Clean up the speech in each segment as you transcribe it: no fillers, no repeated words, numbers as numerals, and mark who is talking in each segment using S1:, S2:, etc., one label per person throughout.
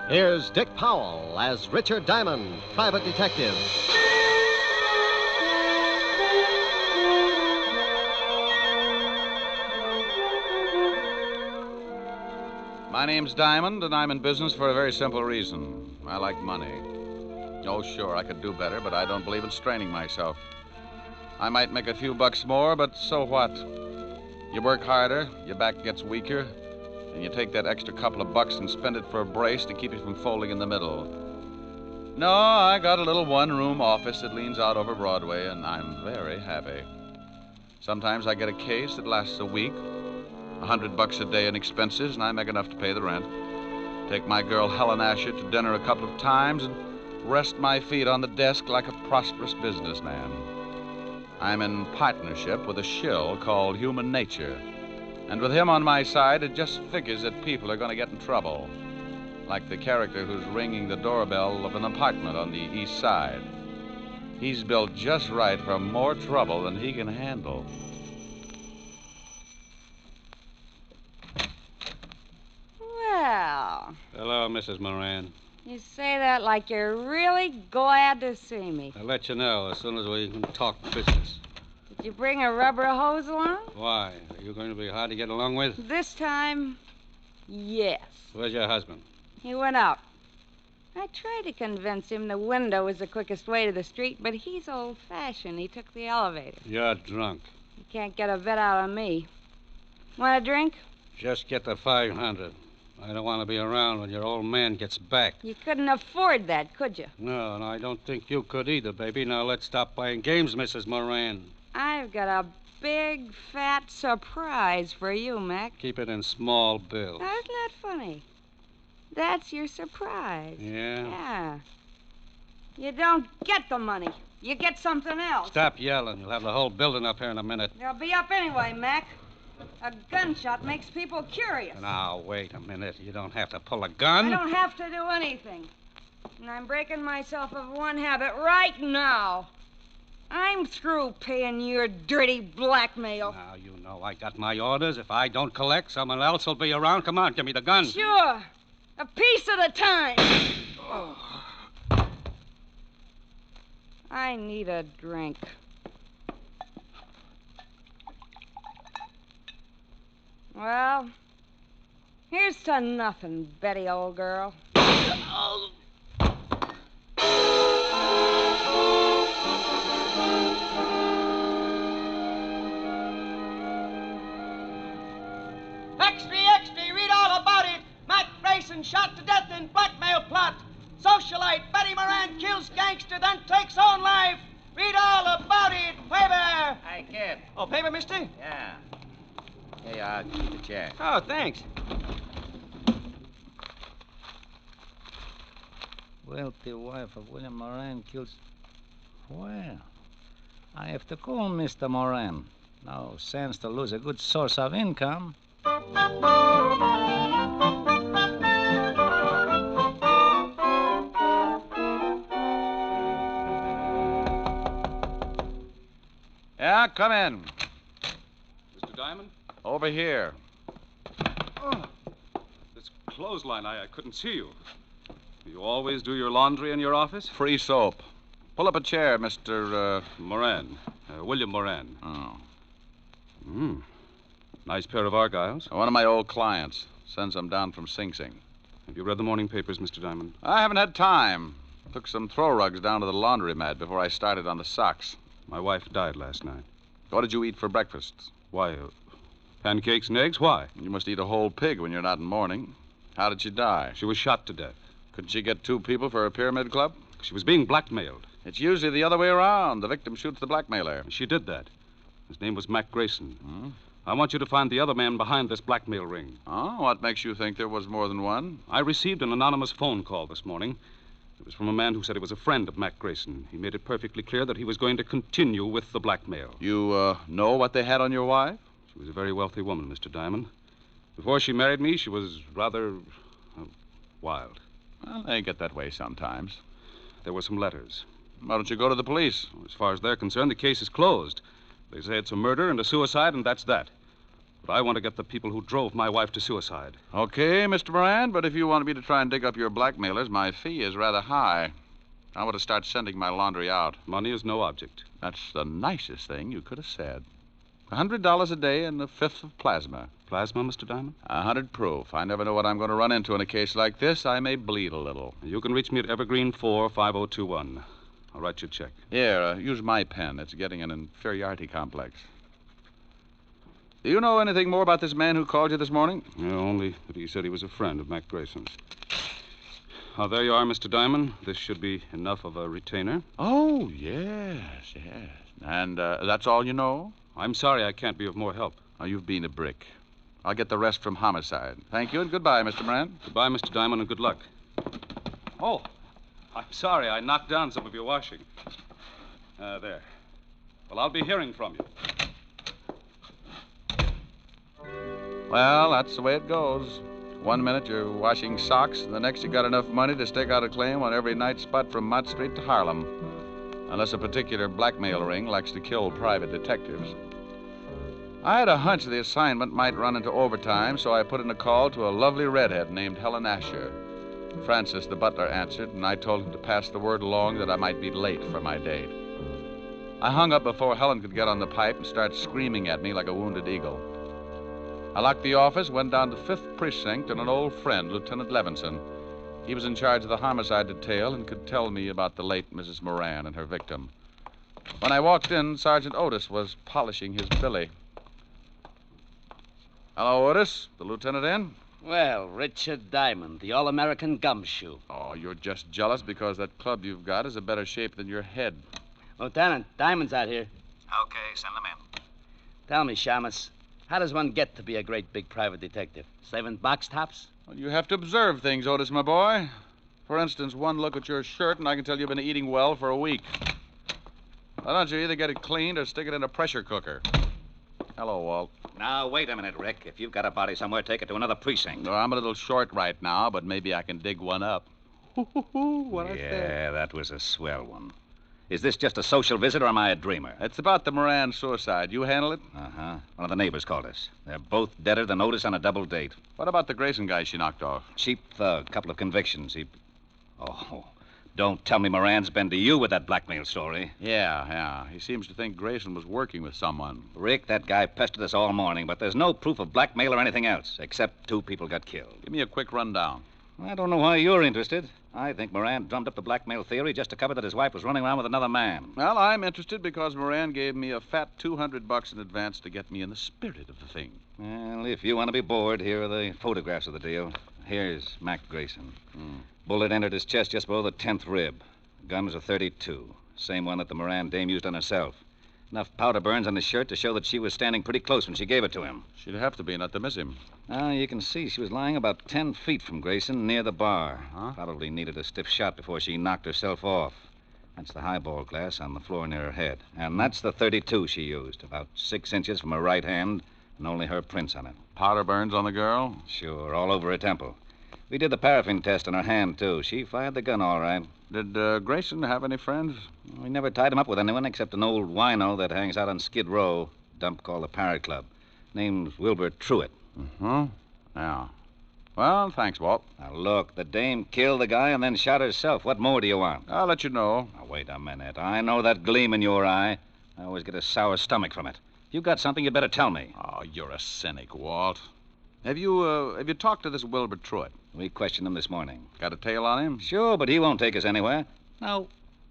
S1: Here's Dick Powell as Richard Diamond, private detective.
S2: My name's Diamond, and I'm in business for a very simple reason. I like money. Oh, sure, I could do better, but I don't believe in straining myself. I might make a few bucks more, but so what? You work harder, your back gets weaker, and you take that extra couple of bucks and spend it for a brace to keep you from folding in the middle. No, I got a little one-room office that leans out over Broadway, and I'm very happy. Sometimes I get a case that lasts a week, $100 a day in expenses, and I make enough to pay the rent. Take my girl Helen Asher to dinner a couple of times and rest my feet on the desk like a prosperous businessman. I'm in partnership with a shill called Human Nature. And with him on my side, it just figures that people are going to get in trouble. Like the character who's ringing the doorbell of an apartment on the east side. He's built just right for more trouble than he can handle.
S3: Well.
S4: Hello, Mrs. Moran.
S3: You say that like you're really glad to see me.
S4: I'll let you know as soon as we can talk business.
S3: Did you bring a rubber hose along?
S4: Why? Are you going to be hard to get along with?
S3: This time, yes.
S4: Where's your husband?
S3: He went out. I tried to convince him the window was the quickest way to the street, but he's old-fashioned. He took the elevator.
S4: You're drunk.
S3: You can't get a bet out of me. Want a drink?
S4: Just get the 500. I don't want to be around when your old man gets back.
S3: You couldn't afford that, could you?
S4: No, and I don't think you could either, baby. Now let's stop playing games, Mrs. Moran.
S3: I've got a big, fat surprise for you, Mac.
S4: Keep it in small bills.
S3: Now, isn't that funny? That's your surprise.
S4: Yeah?
S3: Yeah. You don't get the money. You get something else.
S4: Stop yelling. You'll have the whole building up here in a minute.
S3: They'll be up anyway, Mac. A gunshot makes people curious.
S4: Now, wait a minute. You don't have to pull a gun.
S3: I don't have to do anything. And I'm breaking myself of one habit right now. I'm through paying your dirty blackmail.
S4: Now, you know I got my orders. If I don't collect, someone else will be around. Come on, give me the gun.
S3: Sure. A piece at a time. I need a drink. Well, here's to nothing, Betty, old girl.
S5: Extra, extra, read all about it. Mac Grayson shot to death in blackmail plot. Socialite Betty Moran kills gangster, then takes own life. Read all about it. Paper.
S6: Hey, kid.
S5: Oh, paper, mister?
S6: Yeah. Here you are. Keep the chair.
S5: Oh, thanks.
S7: Wealthy wife of William Moran kills... Well, I have to call Mr. Moran. No sense to lose a good source of income.
S2: Yeah, come in.
S8: Mr. Diamond?
S2: Over here.
S8: Oh, this clothesline, I couldn't see you. You always do your laundry in your office?
S2: Free soap. Pull up a chair, Mr.
S8: Moran. William Moran.
S2: Oh.
S8: Nice pair of Argyles.
S2: One of my old clients. Sends them down from Sing Sing.
S8: Have you read the morning papers, Mr. Diamond?
S2: I haven't had time. Took some throw rugs down to the laundromat before I started on the socks.
S8: My wife died last night.
S2: What did you eat for breakfast?
S8: Why, pancakes and eggs? Why?
S2: You must eat a whole pig when you're not in mourning. How did she die?
S8: She was shot to death.
S2: Couldn't she get 2 people for a pyramid club?
S8: She was being blackmailed.
S2: It's usually the other way around. The victim shoots the blackmailer.
S8: She did that. His name was Mac Grayson.
S2: Hmm?
S8: I want you to find the other man behind this blackmail ring.
S2: Oh, what makes you think there was more than one?
S8: I received an anonymous phone call this morning. It was from a man who said he was a friend of Mac Grayson. He made it perfectly clear that he was going to continue with the blackmail.
S2: You know what they had on your wife?
S8: She was a very wealthy woman, Mr. Diamond. Before she married me, she was rather wild.
S2: Well, they get that way sometimes.
S8: There were some letters.
S2: Why don't you go to the police?
S8: As far as they're concerned, the case is closed. They say it's a murder and a suicide, and that's that. But I want to get the people who drove my wife to suicide.
S2: Okay, Mr. Moran, but if you want me to try and dig up your blackmailers, my fee is rather high. I want to start sending my laundry out.
S8: Money is no object.
S2: That's the nicest thing you could have said. $100 a day and a fifth of plasma.
S8: Plasma, Mr. Diamond?
S2: 100 proof. I never know what I'm going to run into in a case like this. I may bleed a little.
S8: You can reach me at Evergreen 4, 5021. I'll write you a check.
S2: Here, use my pen. It's getting an inferiority complex. Do you know anything more about this man who called you this morning?
S8: Yeah, only that he said he was a friend of Mac Grayson's. There you are, Mr. Diamond. This should be enough of a retainer.
S2: Oh, yes. And that's all you know?
S8: I'm sorry I can't be of more help.
S2: Oh, you've been a brick. I'll get the rest from homicide. Thank you and goodbye, Mr. Moran.
S8: Goodbye, Mr. Diamond, and good luck. Oh, I'm sorry. I knocked down some of your washing. There. Well, I'll be hearing from you.
S2: Well, that's the way it goes. 1 minute you're washing socks, and the next you got enough money to stake out a claim on every night spot from Mott Street to Harlem. Unless a particular blackmail ring likes to kill private detectives. I had a hunch the assignment might run into overtime, so I put in a call to a lovely redhead named Helen Asher. Francis, the butler, answered, and I told him to pass the word along that I might be late for my date. I hung up before Helen could get on the pipe and start screaming at me like a wounded eagle. I locked the office, went down to 5th Precinct, and an old friend, Lieutenant Levinson. He was in charge of the homicide detail and could tell me about the late Mrs. Moran and her victim. When I walked in, Sergeant Otis was polishing his billy. Hello, Otis. The lieutenant in?
S6: Well, Richard Diamond, the all-American gumshoe.
S2: Oh, you're just jealous because that club you've got is a better shape than your head.
S6: Lieutenant, Diamond's out here.
S7: Okay, send them in.
S6: Tell me, Shamus, how does one get to be a great big private detective? Saving box tops?
S2: Well, you have to observe things, Otis, my boy. For instance, one look at your shirt, and I can tell you've been eating well for a week. Why don't you either get it cleaned or stick it in a pressure cooker? Hello, Walt.
S7: Now, wait a minute, Rick. If you've got a body somewhere, take it to another precinct.
S2: No, I'm a little short right now, but maybe I can dig one up. What I said.
S7: Yeah, that was a swell one. Is this just a social visit, or am I a dreamer?
S2: It's about the Moran suicide. You handle it?
S7: Uh-huh. One of the neighbors called us. They're both deader than Otis on a double date.
S2: What about the Grayson guy she knocked off?
S7: Cheap thug, couple of convictions. Oh, don't tell me Moran's been to you with that blackmail story.
S2: Yeah. He seems to think Grayson was working with someone.
S7: Rick, that guy pestered us all morning, but there's no proof of blackmail or anything else, except 2 people got killed.
S2: Give me a quick rundown.
S7: I don't know why you're interested. I think Moran drummed up the blackmail theory just to cover that his wife was running around with another man.
S2: Well, I'm interested because Moran gave me a fat $200 in advance to get me in the spirit of the thing.
S7: Well, if you want to be bored, here are the photographs of the deal. Here's Mac Grayson. Bullet entered his chest just below the 10th rib. The gun was a .32, same one that the Moran dame used on herself. Enough powder burns on his shirt to show that she was standing pretty close when she gave it to him.
S2: She'd have to be, not to miss him.
S7: Now, you can see she was lying about 10 feet from Grayson near the bar.
S2: Huh?
S7: Probably needed a stiff shot before she knocked herself off. That's the highball glass on the floor near her head. And that's the .32 she used, about 6 inches from her right hand, and only her prints on it.
S2: Powder burns on the girl?
S7: Sure, all over her temple. We did the paraffin test on her hand, too. She fired the gun all right.
S2: Did Grayson have any friends?
S7: We never tied him up with anyone except an old wino that hangs out on Skid Row, a dump called the Parrot Club. Name's Wilbur Truitt.
S2: Uh-huh. Yeah. Well, thanks, Walt.
S7: Now, look, the dame killed the guy and then shot herself. What more do you want?
S2: I'll let you know.
S7: Now, wait a minute. I know that gleam in your eye. I always get a sour stomach from it. If you got something, you'd better tell me.
S2: Oh, you're a cynic, Walt. Have you talked to this Wilbur Truitt?
S7: We questioned him this morning.
S2: Got a tail on him?
S7: Sure, but he won't take us anywhere. Now,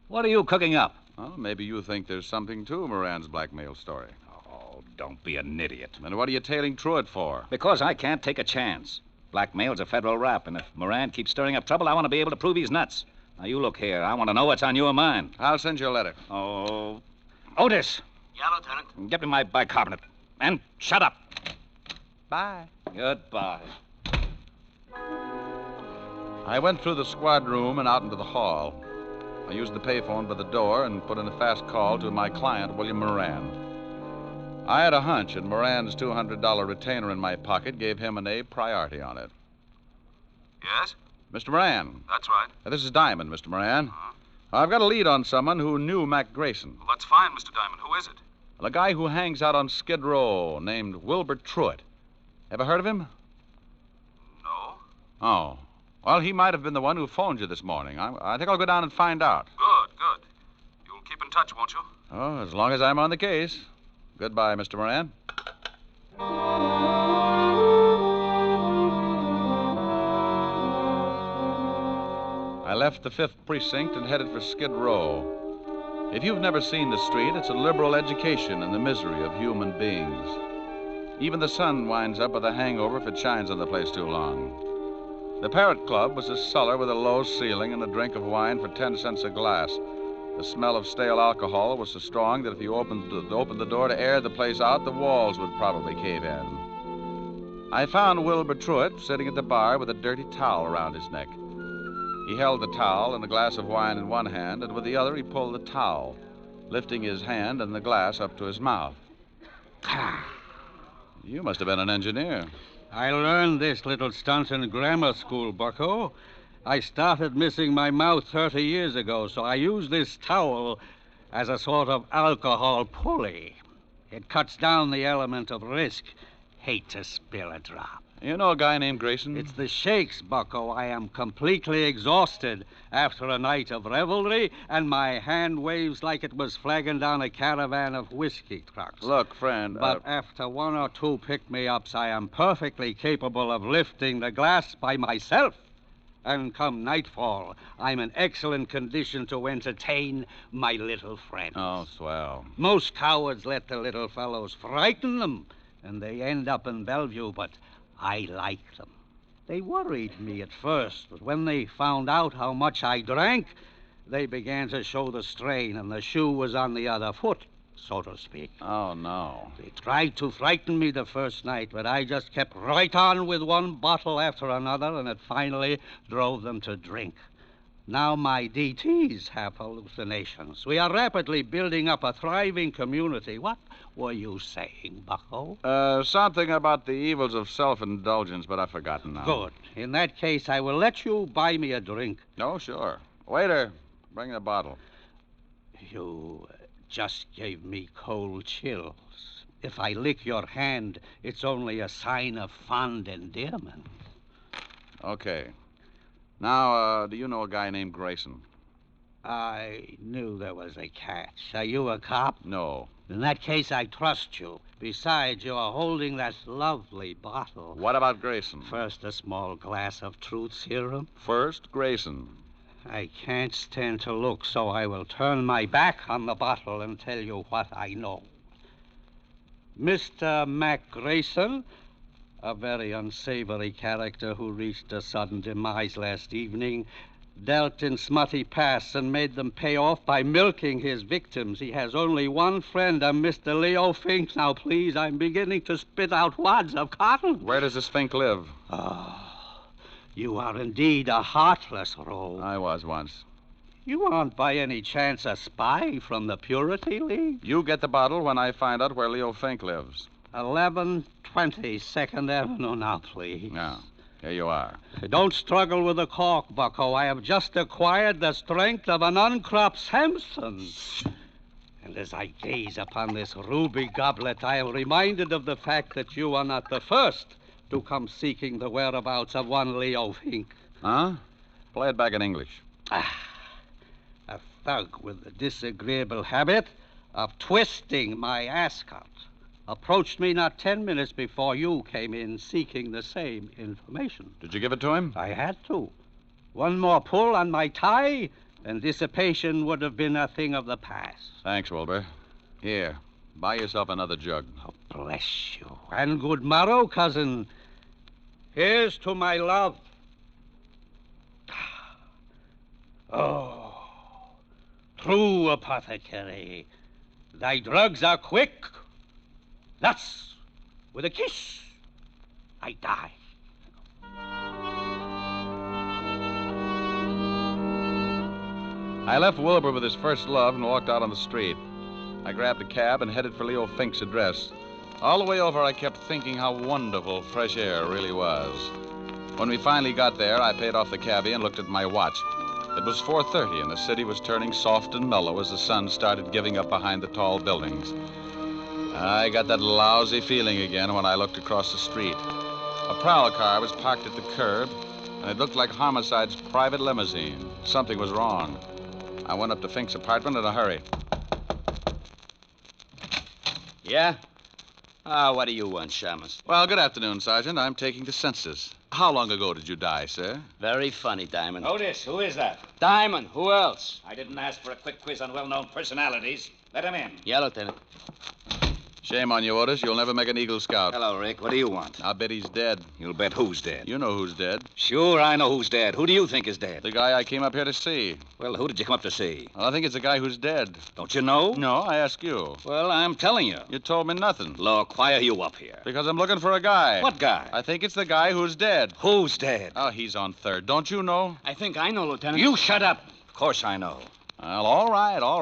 S7: what are you cooking up?
S2: Well, maybe you think there's something to Moran's blackmail story.
S7: Oh, don't be an idiot.
S2: Then what are you tailing Truitt for?
S7: Because I can't take a chance. Blackmail's a federal rap, and if Moran keeps stirring up trouble, I want to be able to prove he's nuts. Now, you look here. I want to know what's on your mind.
S2: I'll send you a letter.
S7: Oh, Otis.
S6: Yeah, Lieutenant.
S7: Get me my bicarbonate. And shut up.
S2: Bye.
S7: Goodbye.
S2: I went through the squad room and out into the hall. I used the payphone by the door and put in a fast call to my client, William Moran. I had a hunch, and Moran's $200 retainer in my pocket gave him an A priority on it.
S8: Yes?
S2: Mr. Moran.
S8: That's right.
S2: This is Diamond, Mr. Moran. I've got a lead on someone who knew Mac Grayson.
S8: Well, that's fine, Mr. Diamond. Who is it?
S2: A guy who hangs out on Skid Row named Wilbur Truitt. Ever heard of him?
S8: No.
S2: Oh. Well, he might have been the one who phoned you this morning. I think I'll go down and find out.
S8: Good. You'll keep in touch, won't you?
S2: Oh, as long as I'm on the case. Goodbye, Mr. Moran. I left the 5th Precinct and headed for Skid Row. If you've never seen the street, it's a liberal education in the misery of human beings. Even the sun winds up with a hangover if it shines on the place too long. The Parrot Club was a cellar with a low ceiling and a drink of wine for 10 cents a glass. The smell of stale alcohol was so strong that if you opened the door to air the place out, the walls would probably cave in. I found Wilbur Truitt sitting at the bar with a dirty towel around his neck. He held the towel and a glass of wine in one hand, and with the other he pulled the towel, lifting his hand and the glass up to his mouth. You must have been an engineer.
S4: I learned this little stunt in grammar school, bucko. I started missing my mouth 30 years ago, so I use this towel as a sort of alcohol pulley. It cuts down the element of risk. Hate to spill a drop.
S2: You know a guy named Grayson?
S4: It's the shakes, bucko. I am completely exhausted after a night of revelry, and my hand waves like it was flagging down a caravan of whiskey trucks.
S2: Look, friend.
S4: But after 1 or 2 pick-me-ups, I am perfectly capable of lifting the glass by myself. And come nightfall, I'm in excellent condition to entertain my little friends.
S2: Oh, swell.
S4: Most cowards let the little fellows frighten them, and they end up in Bellevue, but I like them. They worried me at first, but when they found out how much I drank, they began to show the strain, and the shoe was on the other foot, so to speak.
S2: Oh, no.
S4: They tried to frighten me the first night, but I just kept right on with one bottle after another, and it finally drove them to drink. Now my DTs have hallucinations. We are rapidly building up a thriving community. What were you saying, bucko?
S2: Something about the evils of self-indulgence, but I've forgotten now.
S4: Good. In that case, I will let you buy me a drink.
S2: Oh, sure. Waiter, bring the bottle.
S4: You just gave me cold chills. If I lick your hand, it's only a sign of fond endearment.
S2: Okay. Now, do you know a guy named Grayson?
S4: I knew there was a catch. Are you a cop?
S2: No.
S4: In that case, I trust you. Besides, you are holding that lovely bottle.
S2: What about Grayson?
S4: First, a small glass of truth serum.
S2: First, Grayson.
S4: I can't stand to look, so I will turn my back on the bottle and tell you what I know. Mr. Mac Grayson, a very unsavory character who reached a sudden demise last evening, dealt in smutty pasts and made them pay off by milking his victims. He has only one friend, a Mr. Leo Fink. Now, please, I'm beginning to spit out wads of cotton.
S2: Where does this Fink live?
S4: You are indeed a heartless rogue.
S2: I was once.
S4: You aren't by any chance a spy from the Purity League?
S2: You get the bottle when I find out where Leo Fink lives.
S4: 1120 2nd Avenue now, please.
S2: Yeah, here you are.
S4: Don't struggle with the cork, bucko. I have just acquired the strength of an uncropped Samson. And as I gaze upon this ruby goblet, I am reminded of the fact that you are not the first to come seeking the whereabouts of one Leo Fink.
S2: Huh? Play it back in English.
S4: A thug with the disagreeable habit of twisting my ascot approached me not 10 minutes before you came in seeking the same information.
S2: Did you give it to him?
S4: I had to. One more pull on my tie, and dissipation would have been a thing of the past.
S2: Thanks, Wilbur. Here, buy yourself another jug.
S4: Oh, bless you. And good morrow, cousin. Here's to my love. Oh, true apothecary, thy drugs are quick. Thus, with a kiss, I die.
S2: I left Wilbur with his first love and walked out on the street. I grabbed a cab and headed for Leo Fink's address. All the way over, I kept thinking how wonderful fresh air really was. When we finally got there, I paid off the cabbie and looked at my watch. It was 4:30, and the city was turning soft and mellow as the sun started giving up behind the tall buildings. I got that lousy feeling again when I looked across the street. A prowl car was parked at the curb, and it looked like Homicide's private limousine. Something was wrong. I went up to Fink's apartment in a hurry.
S6: Yeah? What do you want, Shamus?
S2: Well, good afternoon, Sergeant. I'm taking the census. How long ago did you die, sir?
S6: Very funny, Diamond.
S7: Otis, who is that?
S6: Diamond, who else?
S7: I didn't ask for a quick quiz on well-known personalities. Let him in.
S6: Yeah, Lieutenant.
S2: Shame on you, Otis. You'll never make an Eagle Scout.
S7: Hello, Rick. What do you want?
S2: I'll bet he's dead.
S7: You'll bet who's dead.
S2: You know who's dead.
S7: Sure, I know who's dead. Who do you think is dead?
S2: The guy I came up here to see.
S7: Well, who did you come up to see?
S2: Well, I think it's the guy who's dead.
S7: Don't you know?
S2: No, I ask you.
S7: Well, I'm telling you.
S2: You told me nothing.
S7: Look, why are you up here?
S2: Because I'm looking for a guy.
S7: What guy?
S2: I think it's the guy who's dead.
S7: Who's dead?
S2: Oh, he's on third. Don't you know?
S6: I think I know, Lieutenant.
S7: You shut up. Of course I know.
S2: Well, all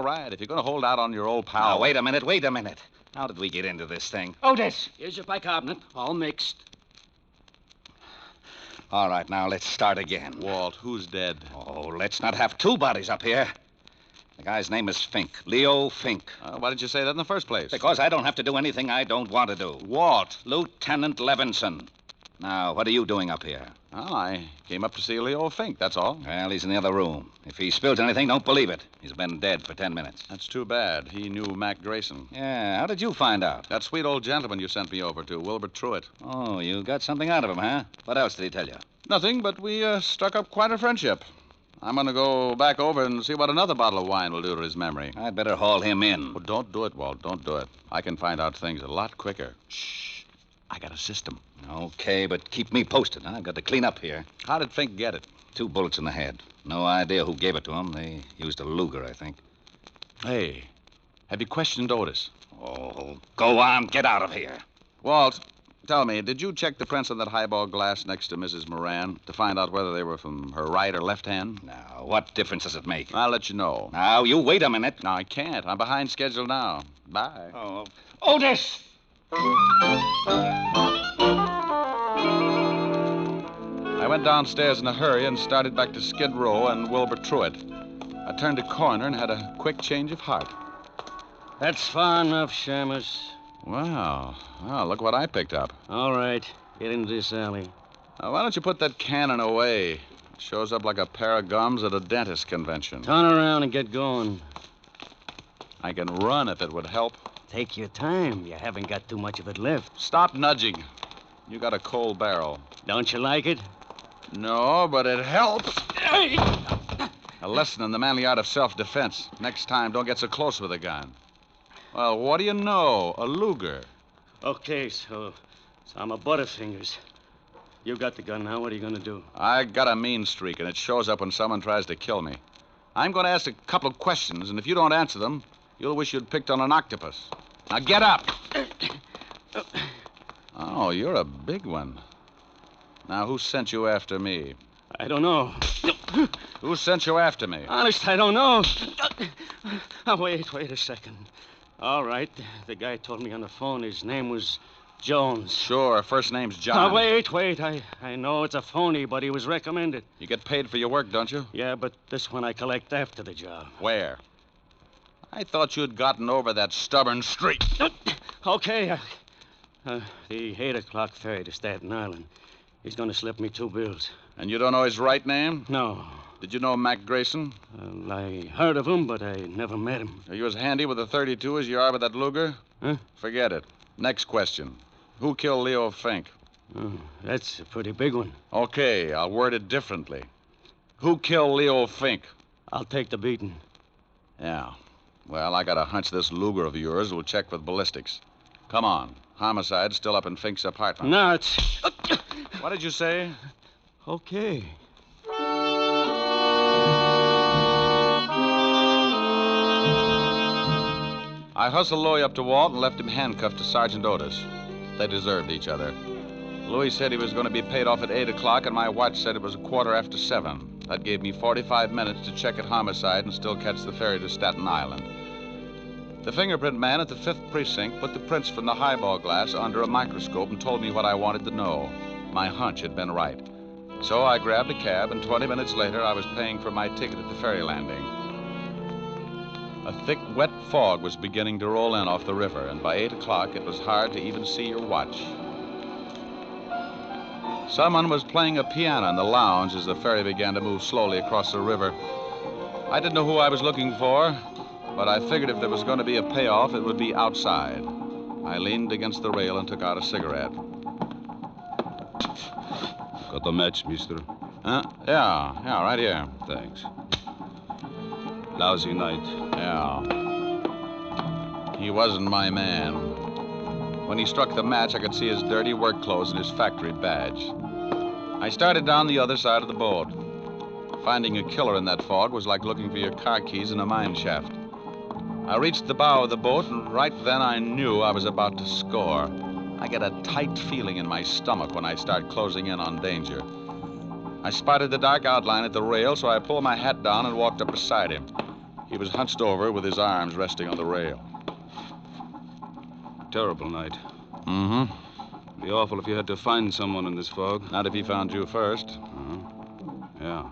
S2: right. If you're going to hold out on your old pal.
S7: Now, wait a minute. How did we get into this thing?
S6: Otis! Here's your bicarbonate, all mixed.
S7: All right, now let's start again.
S2: Walt, who's dead?
S7: Oh, let's not have two bodies up here. The guy's name is Fink, Leo Fink.
S2: Why didn't you say that in the first place?
S7: Because I don't have to do anything I don't want to do.
S2: Walt.
S7: Lieutenant Levinson. Now, what are you doing up here?
S2: Well, I came up to see Leo Fink, that's all.
S7: Well, he's in the other room. If he spills anything, don't believe it. He's been dead for 10 minutes.
S2: That's too bad. He knew Mac Grayson.
S7: Yeah, how did you find out?
S2: That sweet old gentleman you sent me over to, Wilbur Truitt.
S7: Oh, you got something out of him, huh? What else did he tell you?
S2: Nothing, but we struck up quite a friendship. I'm going to go back over and see what another bottle of wine will do to his memory.
S7: I'd better haul him in.
S2: Well, don't do it, Walt. Don't do it. I can find out things a lot quicker. Shh. I got a system.
S7: Okay, but keep me posted. I've got to clean up here.
S2: How did Fink get it?
S7: 2 bullets in the head. No idea who gave it to him. They used a Luger, I think.
S2: Hey, have you questioned Otis?
S7: Oh, go on. Get out of here.
S2: Walt, tell me, did you check the prints on that highball glass next to Mrs. Moran to find out whether they were from her right or left hand?
S7: Now, what difference does it make?
S2: I'll let you know.
S7: Now, you wait a minute.
S2: No, I can't. I'm behind schedule now. Bye.
S7: Oh, Otis!
S2: I went downstairs in a hurry and started back to Skid Row and Wilbur Truitt. I turned a corner and had a quick change of heart.
S4: That's far enough, Shamus.
S2: Wow. Well, look what I picked up.
S4: All right, get into this alley.
S2: Why don't you put that cannon away? It shows up like a pair of gums at a dentist convention.
S4: Turn around and get going.
S2: I can run if it would help.
S4: Take your time. You haven't got too much of it left.
S2: Stop nudging. You got a cold barrel.
S4: Don't you like it?
S2: No, but it helps. A lesson in the manly art of self-defense. Next time, don't get so close with a gun. Well, what do you know? A Luger.
S4: Okay, so I'm a Butterfingers. You got the gun now. What are you going to do?
S2: I got a mean streak, and it shows up when someone tries to kill me. I'm going to ask a couple of questions, and if you don't answer them, you'll wish you'd picked on an octopus. Now get up. Oh, you're a big one. Now, who sent you after me?
S4: I don't know.
S2: Who sent you after me?
S4: Honest, I don't know. Oh, wait a second. All right, the guy told me on the phone his name was Jones.
S2: Sure, first name's John.
S4: Oh, wait. I know it's a phony, but he was recommended.
S2: You get paid for your work, don't you?
S4: Yeah, but this one I collect after the job.
S2: Where? I thought you'd gotten over that stubborn streak.
S4: Okay. The 8 o'clock ferry to Staten Island. He's going to slip me 2 bills.
S2: And you don't know his right name?
S4: No.
S2: Did you know Mac Grayson?
S4: I heard of him, but I never met him.
S2: Are you as handy with a .32 as you are with that Luger?
S4: Huh?
S2: Forget it. Next question. Who killed Leo Fink?
S4: Oh, that's a pretty big one.
S2: Okay, I'll word it differently. Who killed Leo Fink?
S4: I'll take the beating.
S2: Yeah. Well, I got a hunch this Luger of yours will check with ballistics. Come on. Homicide's still up in Fink's apartment.
S4: No, it's...
S2: What did you say?
S4: Okay.
S2: I hustled Louis up to Walt and left him handcuffed to Sergeant Otis. They deserved each other. Louis said he was going to be paid off at 8 o'clock, and my watch said it was 7:15. That gave me 45 minutes to check at Homicide and still catch the ferry to Staten Island. The fingerprint man at the 5th precinct put the prints from the highball glass under a microscope and told me what I wanted to know. My hunch had been right. So I grabbed a cab, and 20 minutes later, I was paying for my ticket at the ferry landing. A thick, wet fog was beginning to roll in off the river, and by 8 o'clock, it was hard to even see your watch. Someone was playing a piano in the lounge as the ferry began to move slowly across the river. I didn't know who I was looking for, but I figured if there was going to be a payoff, it would be outside. I leaned against the rail and took out a cigarette.
S8: Got the match, mister?
S2: Yeah, right here.
S8: Thanks. Lousy night.
S2: Yeah. He wasn't my man. When he struck the match, I could see his dirty work clothes and his factory badge. I started down the other side of the boat. Finding a killer in that fog was like looking for your car keys in a mine shaft. I reached the bow of the boat, and right then I knew I was about to score. I get a tight feeling in my stomach when I start closing in on danger. I spotted the dark outline at the rail, so I pulled my hat down and walked up beside him. He was hunched over with his arms resting on the rail.
S8: Terrible night.
S2: Mm-hmm.
S8: Be awful if you had to find someone in this fog.
S2: Not if he found you first.
S8: Yeah.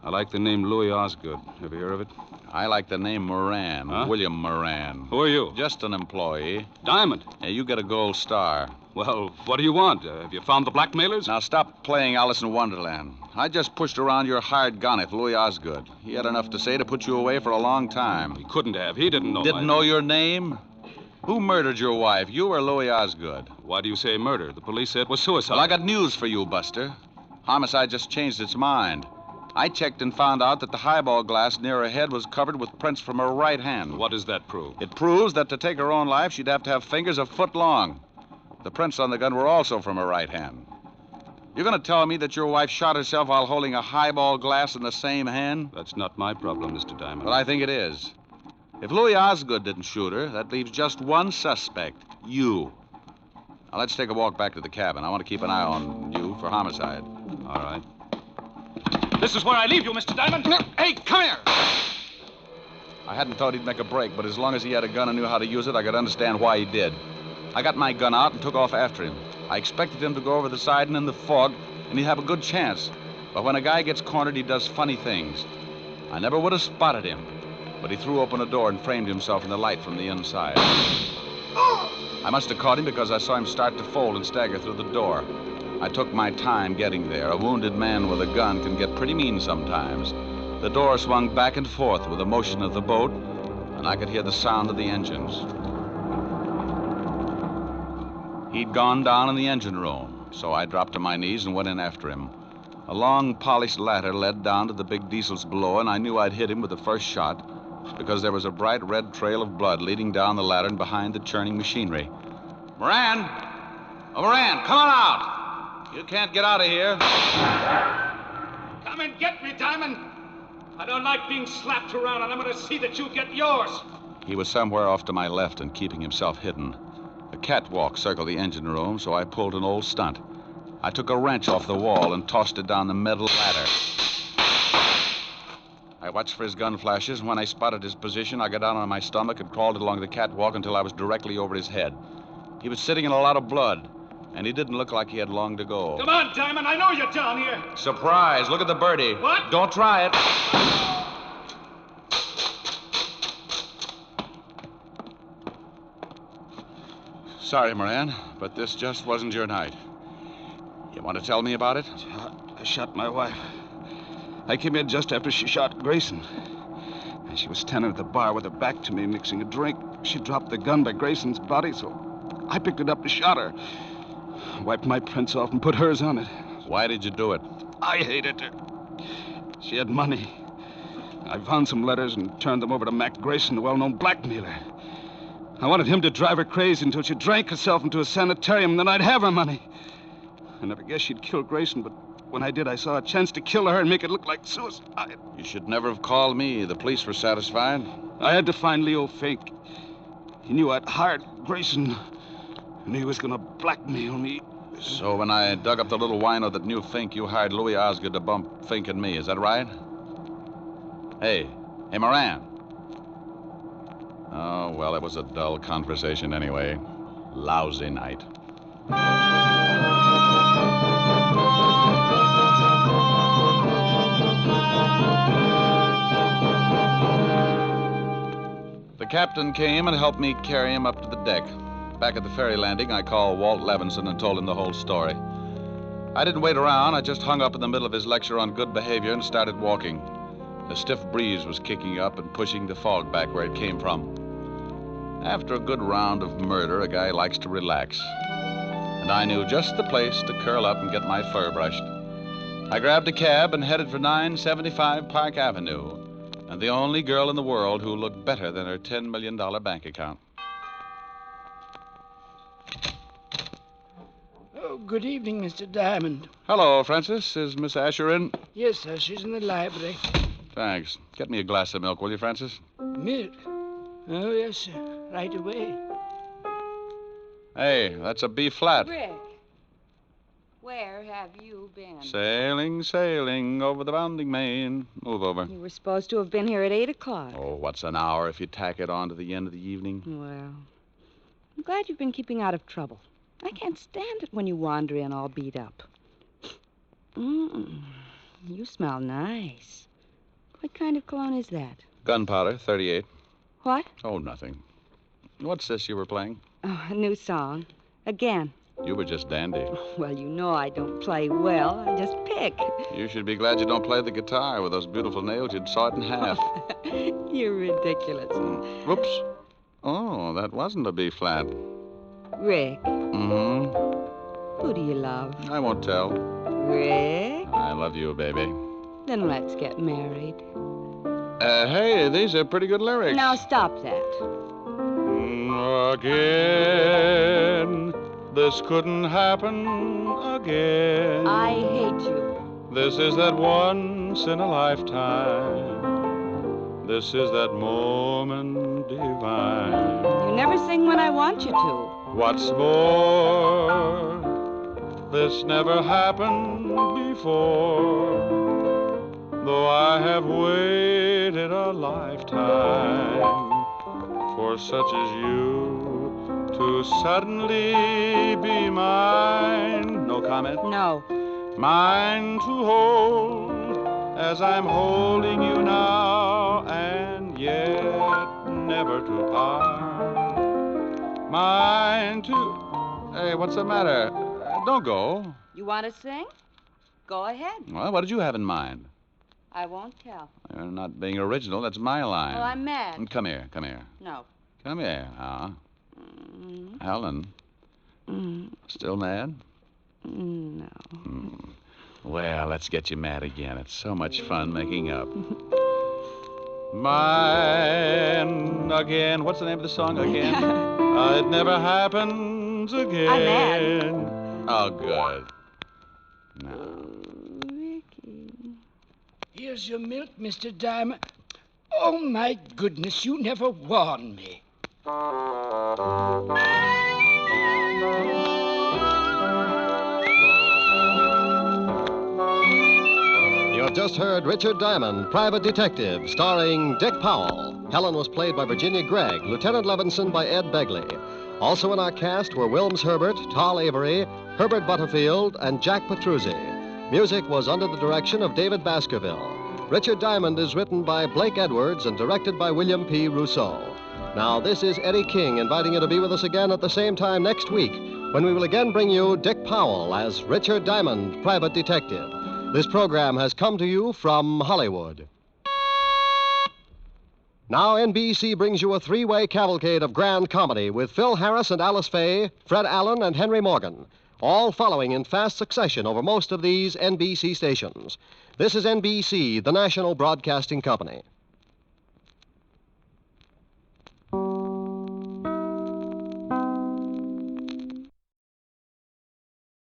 S8: I like the name Louis Osgood. Ever hear of it?
S2: I like the name Moran.
S8: Huh?
S2: William Moran.
S8: Who are you?
S2: Just an employee.
S8: Diamond.
S2: Yeah, you get a gold star.
S8: Well, what do you want? Have you found the blackmailers?
S2: Now stop playing Alice in Wonderland. I just pushed around your hired gun at Louis Osgood. He had enough to say to put you away for a long time.
S8: He couldn't have. He didn't know.
S2: Didn't know your name? Who murdered your wife, you or Louis Osgood?
S8: Why do you say murder? The police said it was suicide.
S2: Well, I got news for you, Buster. Homicide just changed its mind. I checked and found out that the highball glass near her head was covered with prints from her right hand.
S8: What does that prove?
S2: It proves that to take her own life, she'd have to have fingers a foot long. The prints on the gun were also from her right hand. You're going to tell me that your wife shot herself while holding a highball glass in the same hand?
S8: That's not my problem, Mr. Diamond.
S2: Well, I think it is. If Louis Osgood didn't shoot her, that leaves just one suspect, you. Now, let's take a walk back to the cabin. I want to keep an eye on you for homicide.
S8: All right. This is where I leave you, Mr. Diamond.
S2: Hey, come here! I hadn't thought he'd make a break, but as long as he had a gun and knew how to use it, I could understand why he did. I got my gun out and took off after him. I expected him to go over the side and in the fog, and he'd have a good chance. But when a guy gets cornered, he does funny things. I never would have spotted him, but he threw open a door and framed himself in the light from the inside. I must have caught him because I saw him start to fold and stagger through the door. I took my time getting there. A wounded man with a gun can get pretty mean sometimes. The door swung back and forth with the motion of the boat, and I could hear the sound of the engines. He'd gone down in the engine room, so I dropped to my knees and went in after him. A long, polished ladder led down to the big diesels below, and I knew I'd hit him with the first shot because there was a bright red trail of blood leading down the ladder and behind the churning machinery. Moran! Oh, Moran, come on out! You can't get out of here.
S8: Come and get me, Diamond. I don't like being slapped around, and I'm going to see that you get yours.
S2: He was somewhere off to my left and keeping himself hidden. A catwalk circled the engine room, so I pulled an old stunt. I took a wrench off the wall and tossed it down the metal ladder. I watched for his gun flashes, and when I spotted his position, I got down on my stomach and crawled along the catwalk until I was directly over his head. He was sitting in a lot of blood, and he didn't look like he had long to go.
S8: Come on, Diamond. I know you're down here.
S2: Surprise. Look at the birdie.
S8: What?
S2: Don't try it. Sorry, Moran, but this just wasn't your night. You want to tell me about it?
S8: I shot my wife. I came in just after she shot Grayson. And she was standing at the bar with her back to me, mixing a drink. She dropped the gun by Grayson's body, so I picked it up and shot her. Wiped my prints off and put hers on it.
S2: Why did you do it?
S8: I hated her. She had money. I found some letters and turned them over to Mac Grayson, the well-known blackmailer. I wanted him to drive her crazy until she drank herself into a sanitarium, and then I'd have her money. I never guessed she'd kill Grayson, but when I did, I saw a chance to kill her and make it look like suicide.
S2: You should never have called me. The police were satisfied.
S8: I had to find Leo Fink. He knew I'd hired Grayson, and he was going to blackmail me.
S2: So when I dug up the little wino that knew Fink, you hired Louis Osgood to bump Fink and me. Is that right? Hey, Moran. Oh, well, it was a dull conversation anyway. Lousy night. The captain came and helped me carry him up to the deck. Back at the ferry landing, I called Walt Levinson and told him the whole story. I didn't wait around. I just hung up in the middle of his lecture on good behavior and started walking. A stiff breeze was kicking up and pushing the fog back where it came from. After a good round of murder, a guy likes to relax. And I knew just the place to curl up and get my fur brushed. I grabbed a cab and headed for 975 Park Avenue, and the only girl in the world who looked better than her $10 million bank account.
S9: Oh, good evening, Mr. Diamond.
S2: Hello, Francis. Is Miss Asher in?
S9: Yes, sir, she's in the library.
S2: Thanks. Get me a glass of milk, will you, Francis?
S9: Milk? Oh, yes, sir. Right away.
S2: Hey, that's a B flat.
S3: Rick, where have you been?
S2: Sailing, sailing over the bounding main. Move over.
S3: You were supposed to have been here at 8 o'clock.
S2: Oh, what's an hour if you tack it on to the end of the evening?
S3: Well, I'm glad you've been keeping out of trouble. I can't stand it when you wander in all beat up. You smell nice. What kind of cologne is that?
S2: Gunpowder, 38.
S3: What?
S2: Oh, nothing. What's this you were playing?
S3: Oh, a new song. Again.
S2: You were just dandy.
S3: Well, you know I don't play well. I just pick.
S2: You should be glad you don't play the guitar. With those beautiful nails, you'd saw it in half.
S3: You're ridiculous.
S2: Whoops. Oh, that wasn't a B flat.
S3: Rick,
S2: Mm-hmm.
S3: who do you love?
S2: I won't tell.
S3: Rick?
S2: I love you, baby.
S3: Then let's get married.
S2: Hey, these are pretty good lyrics.
S3: Now stop that.
S2: Again, this couldn't happen again.
S3: I hate you.
S2: This is that once in a lifetime. This is that moment divine.
S3: You never sing when I want you to.
S2: What's more, this never happened before. Though I have waited a lifetime for such as you to suddenly be mine. No comment?
S3: No.
S2: Mine to hold as I'm holding you now, and yet never to part. Mine to... Hey, what's the matter? Don't go.
S3: You want to sing? Go ahead.
S2: Well, what did you have in mind?
S3: I won't tell.
S2: You're not being original. That's my line.
S3: Well, I'm mad.
S2: Come here, come here.
S3: No.
S2: Come here, Helen. Still mad?
S3: No.
S2: Well, let's get you mad again. It's so much fun making up. Mine again. What's the name of the song again? It never happens again.
S3: I'm mad.
S2: Oh, good. No.
S3: Ricky.
S9: Here's your milk, Mr. Diamond. Oh, my goodness, you never warned me.
S1: You have just heard Richard Diamond, Private Detective, starring Dick Powell. Helen was played by Virginia Gregg, Lieutenant Levinson by Ed Begley. Also in our cast were Wilms Herbert, Tal Avery, Herbert Butterfield, and Jack Petruzzi. Music was under the direction of David Baskerville. Richard Diamond is written by Blake Edwards and directed by William P. Rousseau. Now, this is Eddie King inviting you to be with us again at the same time next week when we will again bring you Dick Powell as Richard Diamond, Private Detective. This program has come to you from Hollywood. Now, NBC brings you a three-way cavalcade of grand comedy with Phil Harris and Alice Faye, Fred Allen and Henry Morgan, all following in fast succession over most of these NBC stations. This is NBC, the national broadcasting company.